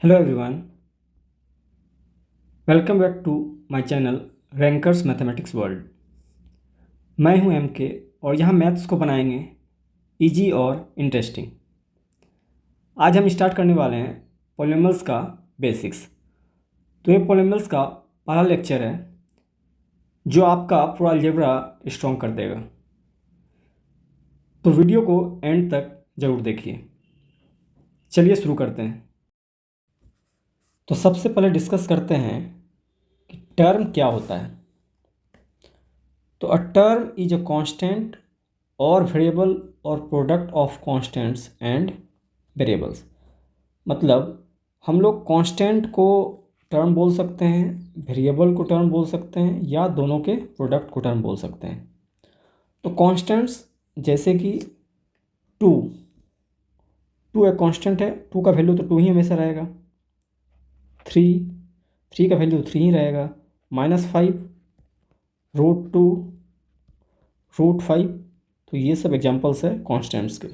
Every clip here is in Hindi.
Hello everyone, welcome back to my channel rankers mathematics world. मैं हूं एम के और यहाँ मैथ्स को बनाएंगे इजी और इंटरेस्टिंग। आज हम स्टार्ट करने वाले हैं पॉलीनॉमियल्स का बेसिक्स। तो ये पॉलीनॉमियल्स का पहला लेक्चर है जो आपका पूरा अलजेब्रा स्ट्रॉन्ग कर देगा। तो वीडियो को एंड तक ज़रूर देखिए। चलिए शुरू करते हैं। तो सबसे पहले डिस्कस करते हैं कि टर्म क्या होता है। तो a term is a constant और वेरिएबल और product of constants and variables. मतलब हम लोग कांस्टेंट को टर्म बोल सकते हैं, वेरिएबल को टर्म बोल सकते हैं, या दोनों के प्रोडक्ट को टर्म बोल सकते हैं। तो कांस्टेंट्स जैसे कि टू एक कांस्टेंट है, टू का वैल्यू तो टू ही हमेशा रहेगा। थ्री का वैल्यू थ्री ही रहेगा। -5, √2, √5। तो ये सब एग्जांपल्स है कांस्टेंट्स के।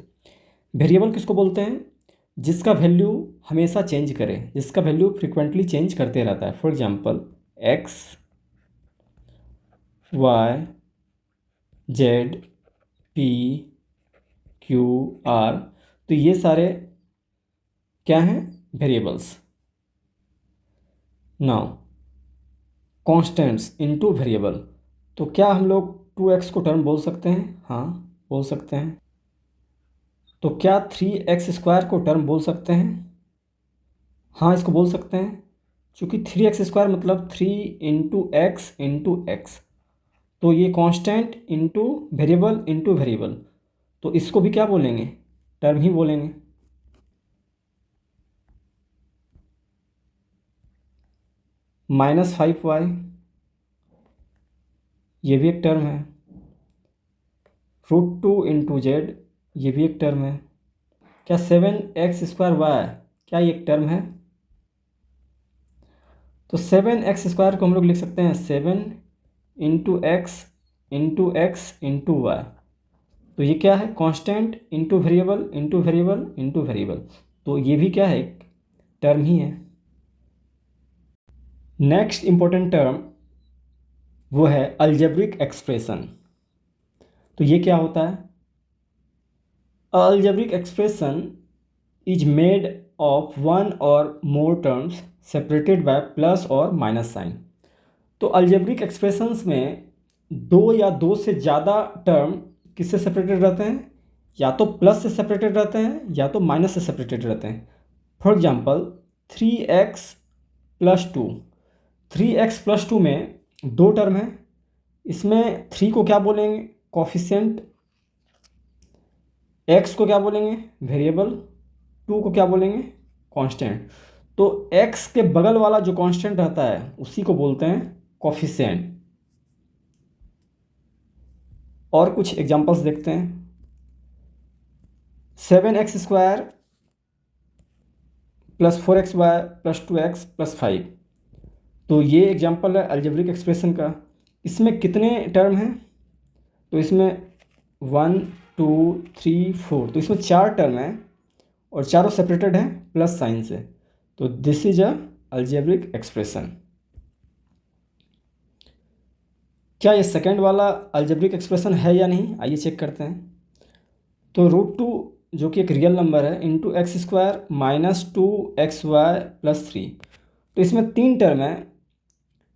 वेरिएबल किसको बोलते हैं? जिसका वैल्यू हमेशा चेंज करे, जिसका वैल्यू फ्रिक्वेंटली चेंज करते रहता है। For example x, y, z, p, q, r. तो ये सारे क्या हैं? Variables. Now constants into variable. तो क्या हम लोग 2x को टर्म बोल सकते हैं? हाँ, बोल सकते हैं। तो क्या 3x² को टर्म बोल सकते हैं? हाँ, इसको बोल सकते हैं, क्योंकि 3x² मतलब 3 × x। तो ये कांस्टेंट इंटू वेरिएबल। तो इसको भी क्या बोलेंगे? टर्म ही बोलेंगे। -5y, ये भी एक टर्म है। √2 × z, ये भी एक टर्म है। क्या 7x²y, क्या ये एक टर्म है? तो 7x² को हम लोग लिख सकते हैं 7 × x × y। तो ये क्या है? Constant into variable. तो ये भी क्या है? एक टर्म ही है। नेक्स्ट इंपॉर्टेंट टर्म वो है अलजेब्रिक एक्सप्रेशन। तो ये क्या होता है? Algebraic expression is made of one or more terms separated by plus or minus sign. तो अलजेब्रिक एक्सप्रेशंस में दो या दो से ज़्यादा टर्म किससे सेपरेटेड रहते हैं? या तो प्लस से सेपरेटेड रहते हैं या तो माइनस से सेपरेटेड रहते हैं। For example 3x+2। 3x+2 में दो टर्म है। इसमें 3 को क्या बोलेंगे? कोफिशिएंट। x को क्या बोलेंगे? वेरिएबल। 2 को क्या बोलेंगे? कांस्टेंट। तो x के बगल वाला जो कांस्टेंट रहता है उसी को बोलते हैं कोफिशिएंट। और कुछ एग्जांपल्स देखते हैं। 7x² + 4xy + 2x + 5। तो ये एग्जांपल है अलजेब्रिक एक्सप्रेशन का। इसमें कितने टर्म हैं? तो इसमें 1 2 3 4। तो इसमें 4 टर्म हैं और चारों सेपरेटेड हैं प्लस साइन से। तो this is a algebraic expression. क्या ये सेकंड वाला अलजेब्रिक एक्सप्रेशन है या नहीं? आइए चेक करते हैं। तो √2 जो कि एक रियल नंबर है इंटू x² - 2xy + 3। तो इसमें 3 टर्म है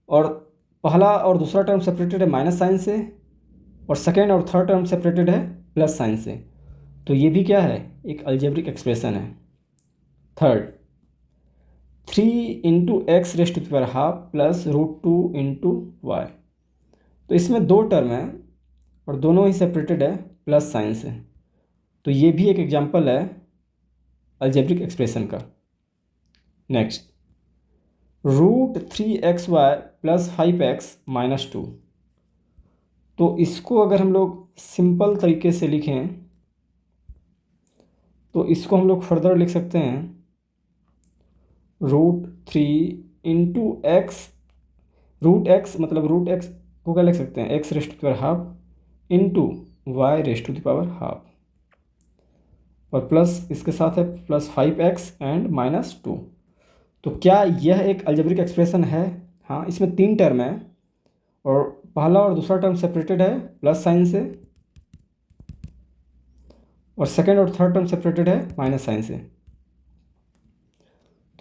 और पहला और दूसरा टर्म सेपरेटेड है माइनस साइन से और सेकेंड और थर्ड टर्म सेपरेटेड है प्लस साइन से। तो ये भी क्या है? एक अलजेब्रिक एक्सप्रेशन है। Third 3 × x⁻² + √2 × y। तो इसमें दो टर्म है और दोनों ही सेपरेटेड है प्लस साइन से। तो ये भी एक एग्जांपल है अलजेब्रिक एक्सप्रेशन का। Next √3xy + 5x - 2। तो इसको अगर हम लोग सिंपल तरीके से लिखें तो इसको हम लोग फर्दर लिख सकते हैं √3 × x। √x मतलब √x को क्या लिख सकते हैं? x⁻² × y⁻²। और प्लस इसके साथ है +5x एंड -2। तो क्या यह एक अलजेब्रिक एक्सप्रेशन है? हाँ, इसमें 3 टर्म है और पहला और दूसरा टर्म सेपरेटेड है प्लस साइन से, और सेकेंड और थर्ड टर्म सेपरेटेड है माइनस साइन से।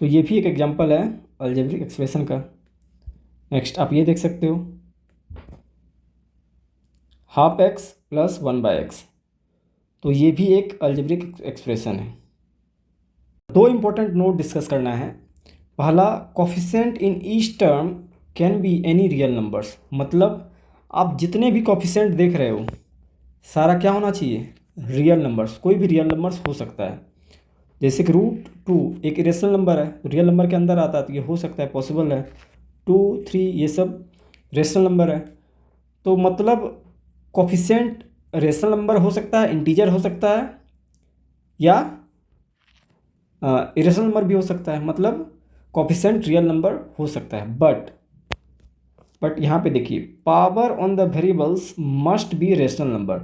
तो ये भी एक एग्जांपल है अलजेब्रिक एक्सप्रेशन का। नेक्स्ट आप ये देख सकते हो, हाफ एक्स प्लस 1/x, तो ये भी एक अलजेब्रिक एक्सप्रेशन है। 2 इम्पोर्टेंट नोट डिस्कस करना है। पहला, coefficient in each term can be any real numbers, मतलब आप जितने भी कोफिशिएंट देख रहे हो सारा क्या होना चाहिए? रियल नंबर्स, कोई भी रियल नंबर्स हो सकता है। जैसे कि √2 एक इरेशनल नंबर है, रियल नंबर के अंदर आता है, तो ये हो सकता है, पॉसिबल है। 2, 3 ये सब रेशनल नंबर है। तो मतलब कोफिशिएंट रेशनल नंबर हो सकता है, इंटीजर हो सकता है, या इरेशनल नंबर भी हो सकता है, मतलब कोफिशिएंट रियल नंबर हो सकता है। बट यहाँ पे देखिए, power on the variables must be rational number,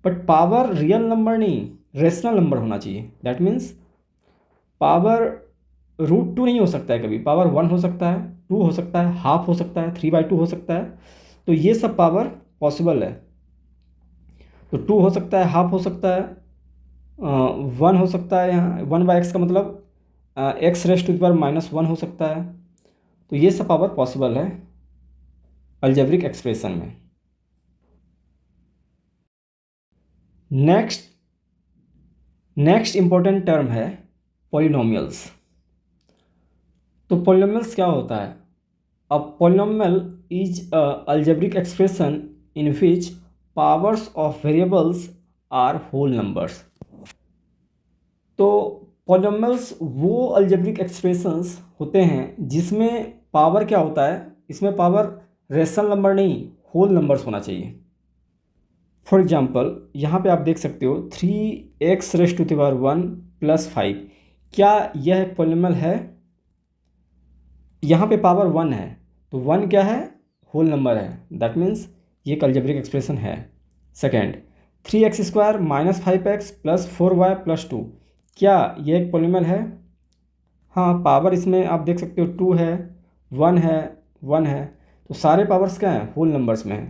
but power real number नहीं, रेशनल नंबर होना चाहिए। दैट मीन्स पावर √2 नहीं हो सकता है, कभी पावर 1 हो सकता है, 2 हो सकता है, हाफ हो सकता है, 3/2 हो सकता है। तो ये सब पावर पॉसिबल है। तो 2 हो सकता है, हाफ हो सकता है, 1 हो सकता है, यहाँ 1/x का मतलब x⁻⁻1 हो सकता है। तो ये सब पावर पॉसिबल है अलजेब्रिक एक्सप्रेशन में। नेक्स्ट इंपॉर्टेंट टर्म है पॉलिनोमियल्स। तो पॉलिनोमियल्स क्या होता है? A polynomial is a algebraic expression in which powers of variables are whole numbers. तो पॉलिनोमियल्स वो अलजेब्रिक एक्सप्रेशंस होते हैं जिसमें पावर क्या होता है, इसमें पावर रेशनल नंबर नहीं, होल नंबर्स होना चाहिए। फॉर एग्जांपल यहाँ पे आप देख सकते हो 3x⁻1 + 5, क्या यह एक पॉलिनोमियल है? यहाँ पे पावर 1 है, तो 1 क्या है? होल नंबर है। दैट मीन्स ये एक अलजेब्रिक एक्सप्रेशन है। सेकेंड, 3x² - 5x + 4y + 2, क्या ये एक पॉलिनोमियल है? हाँ, पावर इसमें आप देख सकते हो 2 है, 1 है, 1 है, तो सारे पावर्स क्या हैं? होल नंबर्स में है।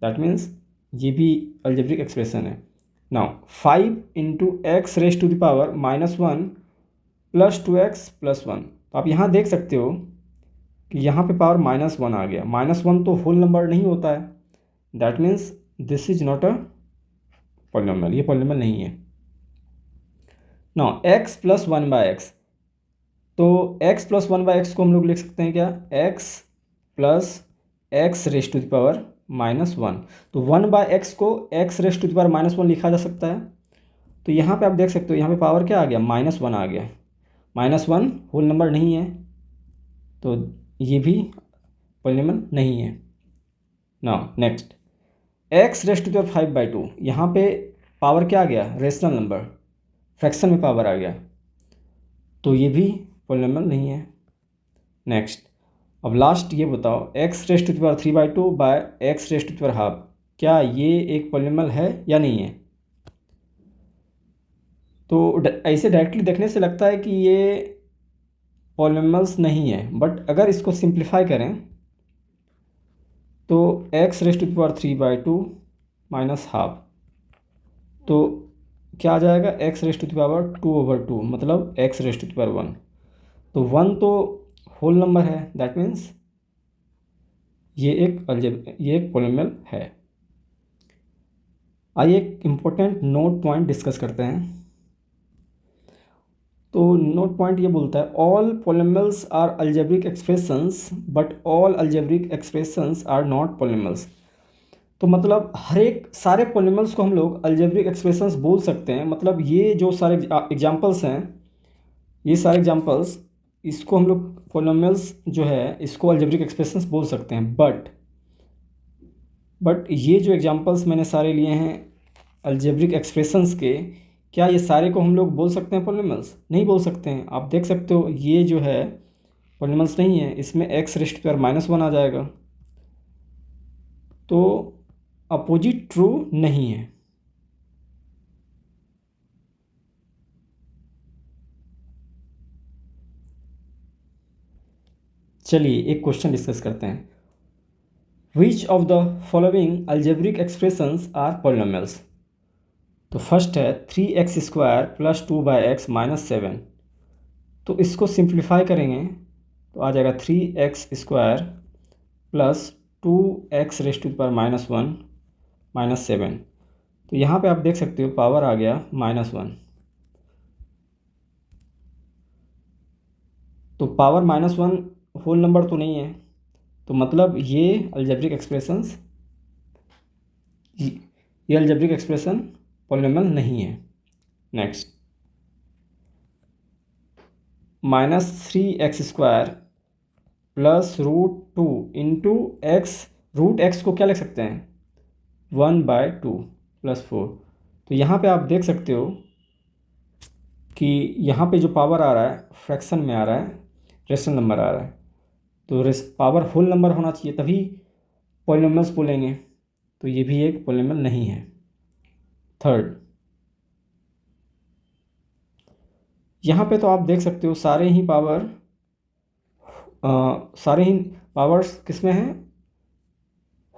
दैट मीन्स ये भी अलजेब्रिक एक्सप्रेशन है। नाउ 5 × x⁻⁻1 + 2x + 1, तो आप यहाँ देख सकते हो कि यहाँ पे पावर -1 आ गया। -1 तो होल नंबर नहीं होता है। That means this is not a polynomial, ये पॉलिनोमियल नहीं है। नाउ x + 1/x, तो x + 1/x को हम लोग लिख सकते हैं क्या? x + x⁻⁻1, तो 1/x को x⁻⁻1 लिखा जा सकता है। तो यहाँ पे आप देख सकते हो, यहाँ पे पावर क्या आ गया? -1 आ गया। -1 होल नंबर नहीं है, तो ये भी पॉलिनोमियल नहीं है। नाउ नेक्स्ट, x⁻⁵/2, यहाँ पे पावर क्या आ गया? रेशनल नंबर, फ्रैक्शन में पावर आ गया, तो ये भी पॉलिनोमियल नहीं है। नेक्स्ट, अब लास्ट ये बताओ, x⁻³ / x⁻², क्या ये एक पॉलिनोमियल है या नहीं है? तो ऐसे डायरेक्टली देखने से लगता है कि ये पॉलिनोमियल्स नहीं है, बट अगर इसको सिंप्लीफाई करें तो x⁻³ -½ तो क्या आ जाएगा? x⁻²/2, मतलब x⁻1, तो 1 तो होल नंबर है। दैट मीन्स ये एक पॉलिनोमियल है। आइए एक इम्पोर्टेंट नोट पॉइंट डिस्कस करते हैं। तो नोट पॉइंट ये बोलता है, all polynomials are algebraic expressions but all algebraic expressions are not polynomials. तो मतलब हर एक सारे पॉलिनोमियल्स को हम लोग अलजेब्रिक एक्सप्रेशंस बोल सकते हैं। मतलब ये जो सारे एग्जांपल्स हैं, ये सारे एग्जांपल्स, इसको हम लोग पॉलिनोमियल्स जो है इसको अलजेब्रिक एक्सप्रेशंस बोल सकते हैं। बट ये जो एग्जांपल्स मैंने सारे लिए हैं अलजेब्रिक एक्सप्रेशंस के, क्या ये सारे को हम लोग बोल सकते हैं पॉलिनोमियल्स? नहीं बोल सकते हैं। आप देख सकते हो ये जो है पॉलिनोमियल्स नहीं है, इसमें x⁻⁻1 आ जाएगा, तो अपोजिट ट्रू नहीं है। चलिए एक क्वेश्चन डिस्कस करते हैं। Which of the following algebraic expressions are polynomials. तो फर्स्ट है 3x² + 2x-7। तो इसको सिंप्लीफाई करेंगे तो आ जाएगा 3x² + 2x⁻1 - 7। तो यहाँ पे आप देख सकते हो पावर आ गया -1। तो पावर -1 होल नंबर तो नहीं है, तो मतलब ये अलजेब्रिक एक्सप्रेशन पॉलिनोमियल नहीं है। Next, -3x² + √2 × x। √x को क्या लिख सकते हैं 1/2 + 4। तो यहाँ पे आप देख सकते हो कि यहाँ पे जो पावर आ रहा है फ्रैक्शन में आ रहा है, रेशनल नंबर आ रहा है। तो पावर होल नंबर होना चाहिए तभी पॉलिनोमियल्स बोलेंगे, तो ये भी एक पॉलिनोमियल नहीं है। थर्ड, यहाँ पे तो आप देख सकते हो सारे ही पावर्स किस में हैं,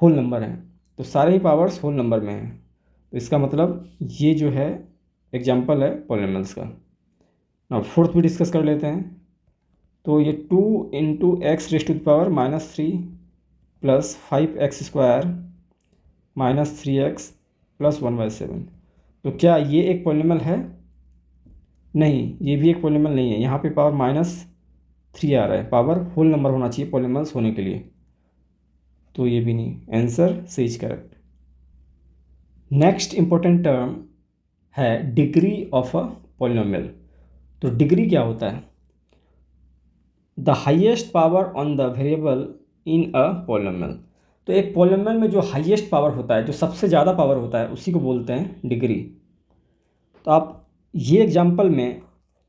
होल नंबर हैं। तो सारे ही पावर्स होल नंबर में हैं, तो इसका मतलब ये जो है एग्जाम्पल है पॉलिनोमियल्स का। अब फोर्थ भी डिस्कस कर लेते हैं। तो ये 2 × x⁻³ -3 + 5x² -3x + 1/7। तो क्या ये एक पॉलिनोमियल है? नहीं, ये भी एक पॉलिनोमियल नहीं है। यहाँ पे पावर -3 आ रहा है, पावर होल नंबर होना चाहिए पॉलिनोमियल्स होने के लिए, तो ये भी नहीं। Answer C is correct. Next important term है डिग्री ऑफ अ पॉलिनोमियल। तो डिग्री क्या होता है? The highest power on the variable in a polynomial. तो एक पॉलिनोमियल में जो हाईएस्ट पावर होता है, जो सबसे ज़्यादा पावर होता है, उसी को बोलते हैं डिग्री। तो आप ये एग्जांपल में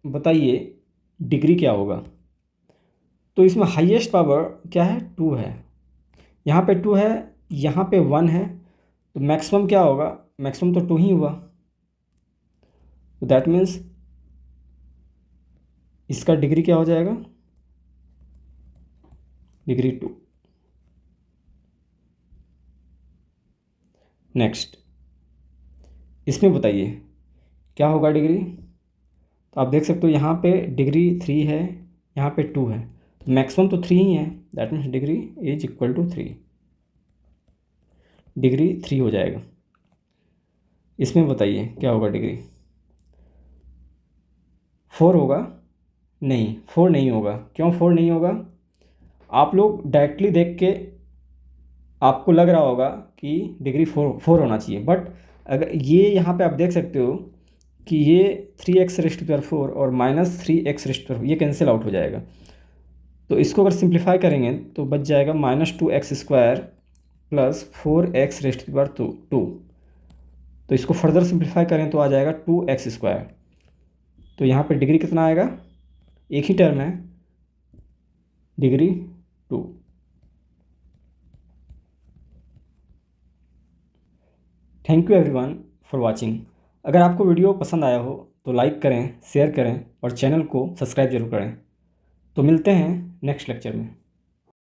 बताइए डिग्री क्या होगा। तो इसमें हाईएस्ट पावर क्या है 2 है, यहाँ पे 2 है, यहाँ पे 1 है, तो मैक्सिमम क्या होगा? मैक्सिमम तो 2 ही हुआ, तो दैट मीन्स इसका डिग्री क्या हो जाएगा? डिग्री 2। नेक्स्ट, इसमें बताइए क्या होगा डिग्री। तो आप देख सकते हो यहाँ पे डिग्री 3 है, यहाँ पे 2 है, तो मैक्सिमम तो 3 ही है, that means degree is equal to 3। Degree 3 हो जाएगा। इसमें बताइए क्या होगा डिग्री। 4 होगा? नहीं, 4 नहीं होगा। क्यों 4 नहीं होगा? आप लोग डायरेक्टली देख के आपको लग रहा होगा कि डिग्री 4 होना चाहिए, बट अगर ये यहाँ पे आप देख सकते हो कि ये 3x⁻4 और -3x⁻4 ये कैंसिल आउट हो जाएगा। तो इसको अगर सिंप्लीफाई करेंगे तो बच जाएगा -2x² + 4x⁻²। तो इसको फर्दर सिंप्लीफाई करें तो आ जाएगा 2x²। तो यहाँ पे डिग्री कितना आएगा? एक ही टर्म है, degree 2। Thank you everyone for watching. अगर आपको वीडियो पसंद आया हो तो लाइक करें, शेयर करें और चैनल को सब्सक्राइब जरूर करें। तो मिलते हैं नेक्स्ट लेक्चर में।